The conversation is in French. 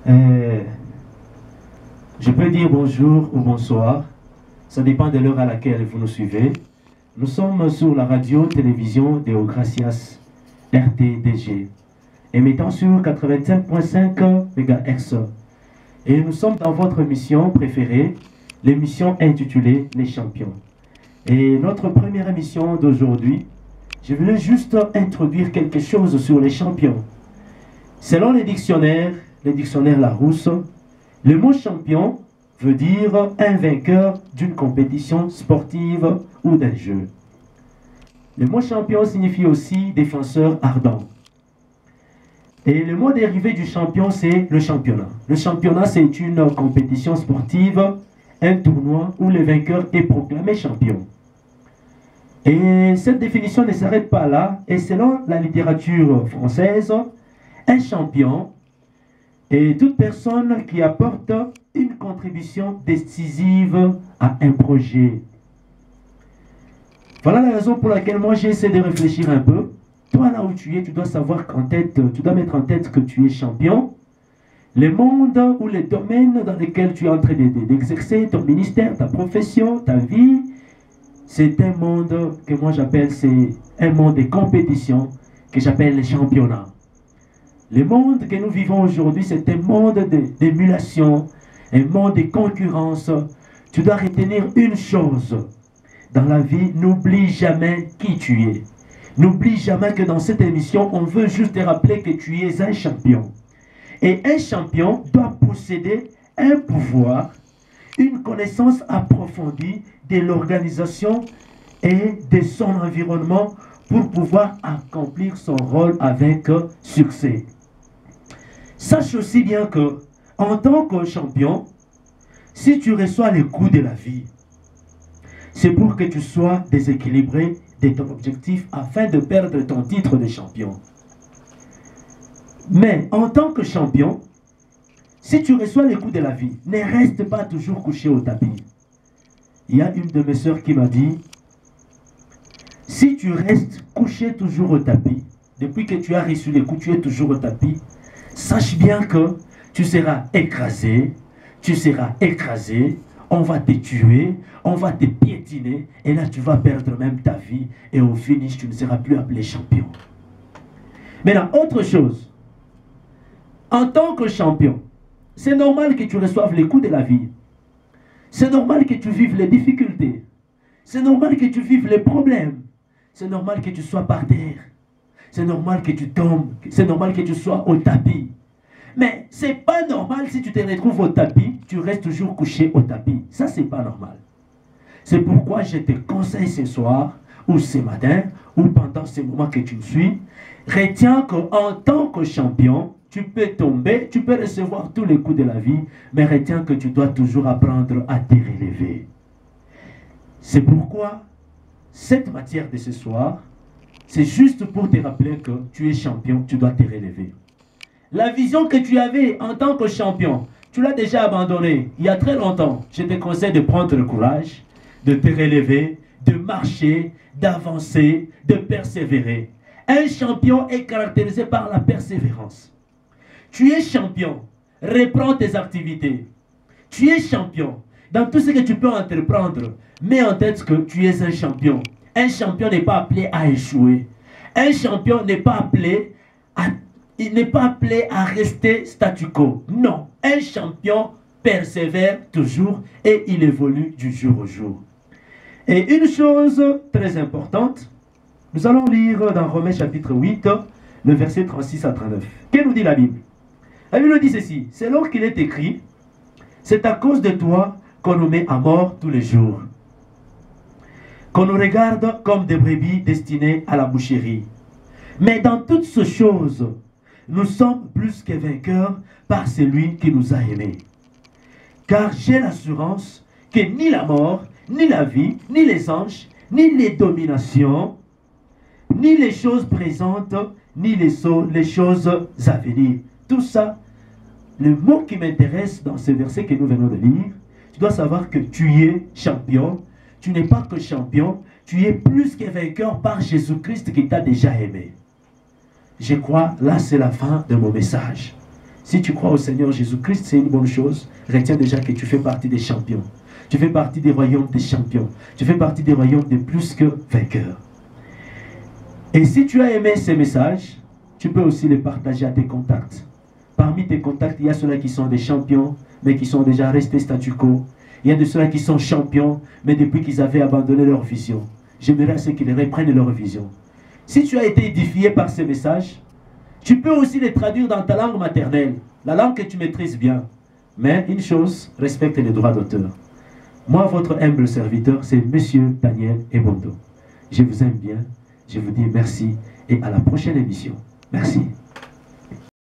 Euh, je peux dire bonjour ou bonsoir. Ça dépend de l'heure à laquelle vous nous suivez. Nous sommes sur la radio-télévision Deo Gracias RTDG, émettant sur 85.5 MHz. Et nous sommes dans votre émission préférée, l'émission intitulée Les Champions. Et notre première émission d'aujourd'hui, je voulais juste introduire quelque chose sur les champions. Selon les dictionnaires Larousse, le mot champion veut dire un vainqueur d'une compétition sportive ou d'un jeu. Le mot champion signifie aussi défenseur ardent. Et le mot dérivé du champion, c'est le championnat. Le championnat, c'est une compétition sportive, un tournoi où le vainqueur est proclamé champion. Et cette définition ne s'arrête pas là. Et selon la littérature française, un champion est toute personne qui apporte une contribution décisive à un projet. Voilà la raison pour laquelle moi j'ai essayé de réfléchir un peu. Toi là où tu es, tu dois savoir qu'en tête, tu dois mettre en tête que tu es champion. Le monde ou les domaines dans lesquels tu es en train d'exercer ton ministère, ta profession, ta vie, c'est un monde que moi j'appelle, c'est un monde de compétition que j'appelle le championnat. Le monde que nous vivons aujourd'hui, c'est un monde d'émulation, un monde de concurrence. Tu dois retenir une chose dans la vie, n'oublie jamais qui tu es. N'oublie jamais que dans cette émission, on veut juste te rappeler que tu es un champion. Et un champion doit posséder un pouvoir, une connaissance approfondie de l'organisation et de son environnement pour pouvoir accomplir son rôle avec succès. Sache aussi bien que, en tant que champion, si tu reçois les coups de la vie, c'est pour que tu sois déséquilibré de ton objectif afin de perdre ton titre de champion. Mais en tant que champion, si tu reçois les coups de la vie, ne reste pas toujours couché au tapis. Il y a une de mes sœurs qui m'a dit, si tu restes couché toujours au tapis, depuis que tu as reçu les coups, tu es toujours au tapis, sache bien que tu seras écrasé, on va te tuer, on va te piétiner, et là tu vas perdre même ta vie, et au finish tu ne seras plus appelé champion. Maintenant, autre chose, en tant que champion, c'est normal que tu reçoives les coups de la vie, c'est normal que tu vives les difficultés, c'est normal que tu vives les problèmes, c'est normal que tu sois par terre, c'est normal que tu tombes, c'est normal que tu sois au tapis. Mais c'est pas normal si tu te retrouves au tapis, tu restes toujours couché au tapis. Ça, c'est pas normal. C'est pourquoi je te conseille ce soir, ou ce matin, ou pendant ce moment que tu me suis, retiens qu'en tant que champion, tu peux tomber, tu peux recevoir tous les coups de la vie, mais retiens que tu dois toujours apprendre à te relever. C'est pourquoi cette matière de ce soir, c'est juste pour te rappeler que tu es champion, tu dois te relever. La vision que tu avais en tant que champion, tu l'as déjà abandonnée il y a très longtemps. Je te conseille de prendre le courage, de te relever, de marcher, d'avancer, de persévérer. Un champion est caractérisé par la persévérance. Tu es champion, reprends tes activités. Tu es champion. Dans tout ce que tu peux entreprendre, mets en tête que tu es un champion. Un champion n'est pas appelé à échouer. Un champion n'est pas appelé à rester statu quo. Non, un champion persévère toujours et il évolue du jour au jour. Et une chose très importante, nous allons lire dans Romains chapitre 8, le verset 36 à 39. Que nous dit la Bible? La Bible dit ceci, c'est lors qu'il est écrit, c'est à cause de toi qu'on nous met à mort tous les jours, qu'on nous regarde comme des brebis destinées à la boucherie. Mais dans toutes ces choses, nous sommes plus que vainqueurs par celui qui nous a aimés. Car j'ai l'assurance que ni la mort, ni la vie, ni les anges, ni les dominations, ni les choses présentes, ni les choses à venir. Tout ça, le mot qui m'intéresse dans ce verset que nous venons de lire, tu dois savoir que tu es champion. Tu n'es pas que champion, tu es plus que vainqueur par Jésus-Christ qui t'a déjà aimé. Je crois, là c'est la fin de mon message. Si tu crois au Seigneur Jésus-Christ, c'est une bonne chose. Retiens déjà que tu fais partie des champions. Tu fais partie des royaumes des champions. Tu fais partie des royaumes des plus que vainqueurs. Et si tu as aimé ces messages, tu peux aussi les partager à tes contacts. Parmi tes contacts, il y a ceux-là qui sont des champions, mais qui sont déjà restés statu quo. Il y a de ceux-là qui sont champions, mais depuis qu'ils avaient abandonné leur vision. J'aimerais à ceux qui reprennent leur vision. Si tu as été édifié par ces messages, tu peux aussi les traduire dans ta langue maternelle, la langue que tu maîtrises bien. Mais une chose, respecte les droits d'auteur. Moi, votre humble serviteur, c'est Monsieur Daniel Ebondo. Je vous aime bien, je vous dis merci et à la prochaine émission. Merci.